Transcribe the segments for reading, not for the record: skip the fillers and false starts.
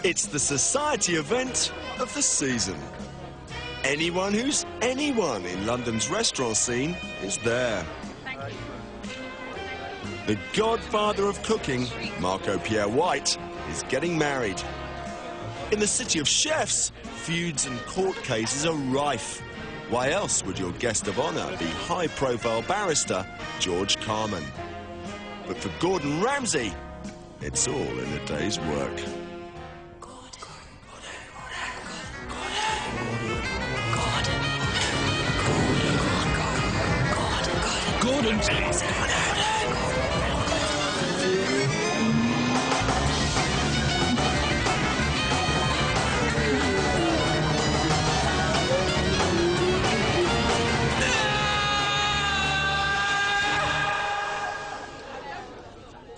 It's the society event of the season. Anyone who's anyone in London's restaurant scene is there. The godfather of cooking, Marco Pierre White, is getting married. In the city of chefs, feuds and court cases are rife. Why else would your guest of honour be high-profile barrister George Carman? But for Gordon Ramsay, it's all in a day's work. Gordon.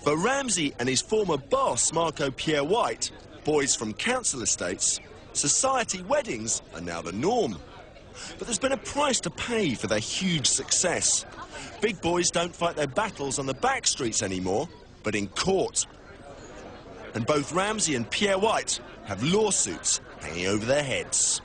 For Ramsay and his former boss, Marco Pierre White, boys from council estates, society weddings are now the norm. But there's been a price to pay for their huge success. Big boys don't fight their battles on the back streets anymore, but in court. And both Ramsay and Pierre White have lawsuits hanging over their heads.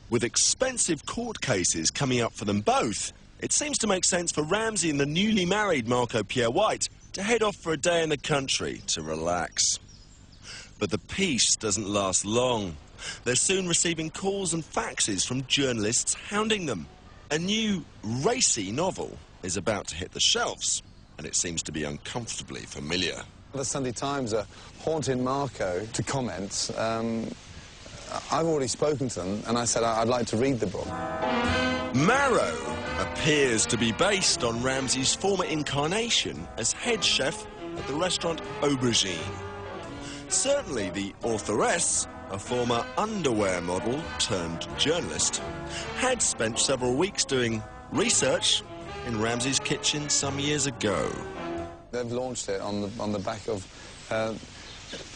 With expensive court cases coming up for them both, it seems to make sense for Ramsay and the newly married Marco Pierre White to head off for a day in the country to relax. But the peace doesn't last long. They're soon receiving calls and faxes from journalists hounding them. A new, racy novel is about to hit the shelves, and it seems to be uncomfortably familiar. The Sunday Times are haunting Marco to comment. I've already spoken to them, and I said I'd like to read the book. Marrow appears to be based on Ramsay's former incarnation as head chef at the restaurant Aubergine. Certainly the authoress, a former underwear model turned journalist, had spent several weeks doing research in Ramsay's kitchen some years ago. They've launched it on the back of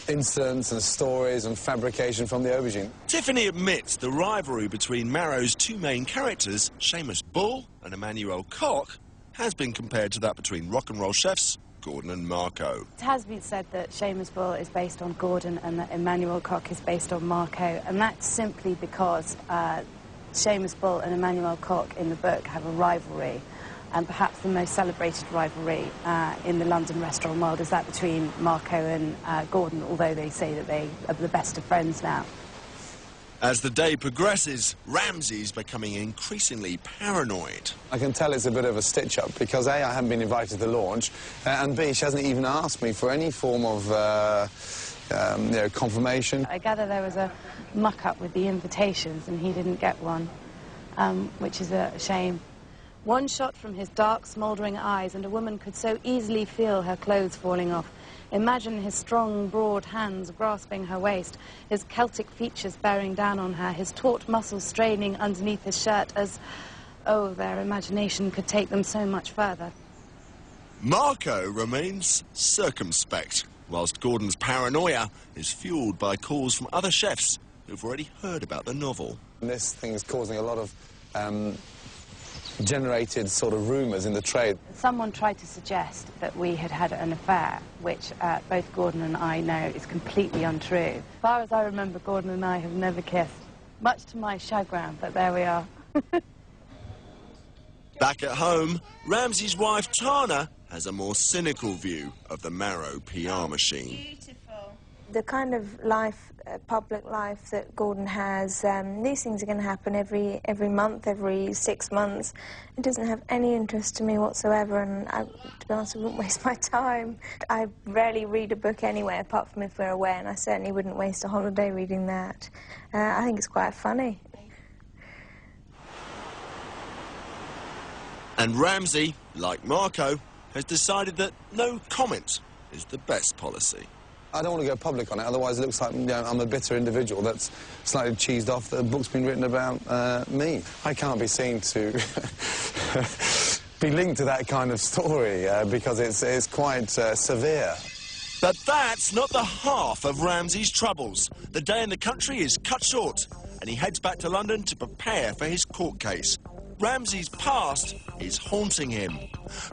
incidents and stories and fabrication from the Aubergine. Tiffany admits the rivalry between Marrow's two main characters, Seamus Bull and Emmanuel Koch, has been compared to that between rock and roll chefs Gordon and Marco. It has been said that Seamus Bull is based on Gordon and that Emmanuel Koch is based on Marco, and that's simply because Seamus Bull and Emmanuel Koch in the book have a rivalry, and perhaps the most celebrated rivalry in the London restaurant world is that between Marco and Gordon, although they say that they are the best of friends now. As the day progresses, Ramsay's becoming increasingly paranoid. I can tell it's a bit of a stitch-up because A, I haven't been invited to the launch, and B, she hasn't even asked me for any form of confirmation. I gather there was a muck-up with the invitations and he didn't get one, which is a shame. One shot from his dark, smouldering eyes and a woman could so easily feel her clothes falling off. Imagine his strong, broad hands grasping her waist, his Celtic features bearing down on her, his taut muscles straining underneath his shirt as, oh, their imagination could take them so much further. Marco remains circumspect, whilst Gordon's paranoia is fueled by calls from other chefs who've already heard about the novel. This thing is causing a lot of generated sort of rumours in the trade. Someone tried to suggest that we had had an affair, which both Gordon and I know is completely untrue. As far as I remember, Gordon and I have never kissed, much to my chagrin, but there we are. Back at home, Ramsay's wife Tana has a more cynical view of the Marrow PR machine. Beautiful. The kind of life, public life that Gordon has, these things are going to happen every month, every 6 months. It doesn't have any interest to me whatsoever, and to be honest, I wouldn't waste my time. I rarely read a book anyway, apart from if we're away, and I certainly wouldn't waste a holiday reading that. I think it's quite funny. And Ramsay, like Marco, has decided that no comment is the best policy. I don't want to go public on it, otherwise it looks like I'm a bitter individual that's slightly cheesed off that a book's been written about me. I can't be seen to be linked to that kind of story because it's quite severe. But that's not the half of Ramsay's troubles. The day in the country is cut short, and he heads back to London to prepare for his court case. Ramsey's past is haunting him.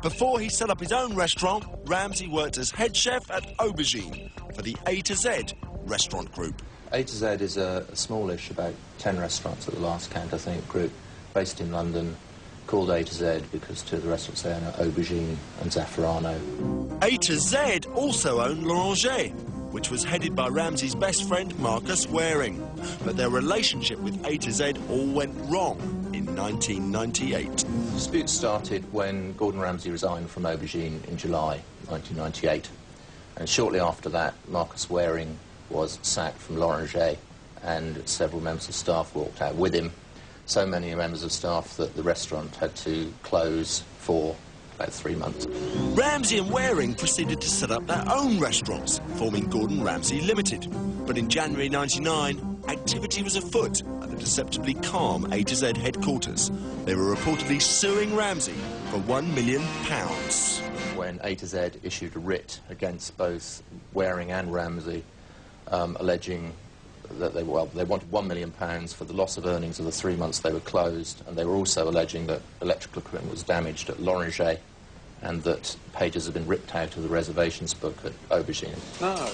Before he set up his own restaurant, Ramsey worked as head chef at Aubergine for the A to Z restaurant group. A to Z is a smallish, about 10 restaurants at the last count, I think, group based in London, called A to Z because two of the restaurants they own are Aubergine and Zafferano. A to Z also owned L'Oranger, which was headed by Ramsey's best friend Marcus Waring. But their relationship with A to Z all went wrong in 1998. Disputes started when Gordon Ramsay resigned from Aubergine in July 1998. And shortly after that, Marcus Waring was sacked from L'Oranger and several members of staff walked out with him. So many members of staff that the restaurant had to close for about 3 months. Ramsey and Waring proceeded to set up their own restaurants, forming Gordon Ramsay Limited. But in January 99, activity was afoot at the deceptively calm A to Z headquarters. They were reportedly suing Ramsey for £1 million. When A to Z issued a writ against both Waring and Ramsay, alleging that they wanted £1 million for the loss of earnings of the 3 months they were closed, and they were also alleging that electrical equipment was damaged at L'Oranger and that pages had been ripped out of the reservations book at Aubergine. No.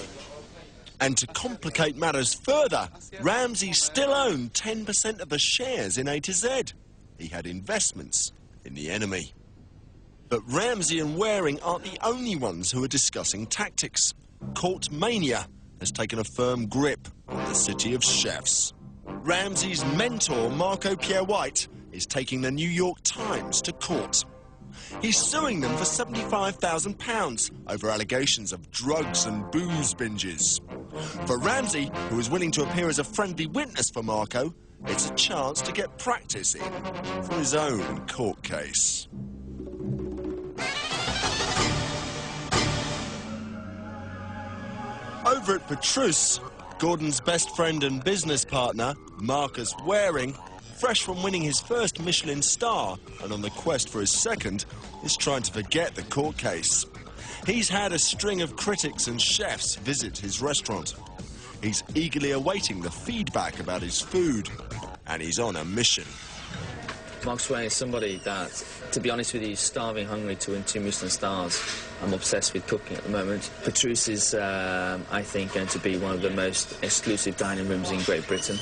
And to complicate matters further, Ramsey still owned 10% of the shares in A to Z. He had investments in the enemy. But Ramsey and Waring aren't the only ones who are discussing tactics. Court mania has taken a firm grip on the city of chefs. Ramsey's mentor, Marco Pierre White, is taking the New York Times to court. He's suing them for £75,000 over allegations of drugs and booze binges. For Ramsey, who is willing to appear as a friendly witness for Marco, it's a chance to get practice in for his own court case. Over at Petrus, Gordon's best friend and business partner, Marcus Waring, fresh from winning his first Michelin star and on the quest for his second, is trying to forget the court case. He's had a string of critics and chefs visit his restaurant. He's eagerly awaiting the feedback about his food, and he's on a mission. Marcus Waring is somebody that, to be honest with you, is starving hungry to win 2 Michelin stars. I'm obsessed with cooking at the moment. Petrus is, I think, going to be one of the most exclusive dining rooms in Great Britain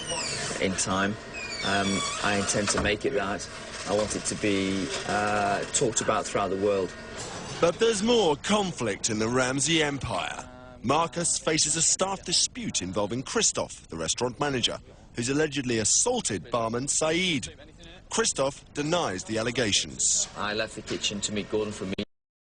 in time. I intend to make it that. I want it to be talked about throughout the world. But there's more conflict in the Ramsey empire. Marcus faces a staff dispute involving Christophe, the restaurant manager, who's allegedly assaulted barman Saeed. Christophe denies the allegations. I left the kitchen to meet Gordon for a meeting.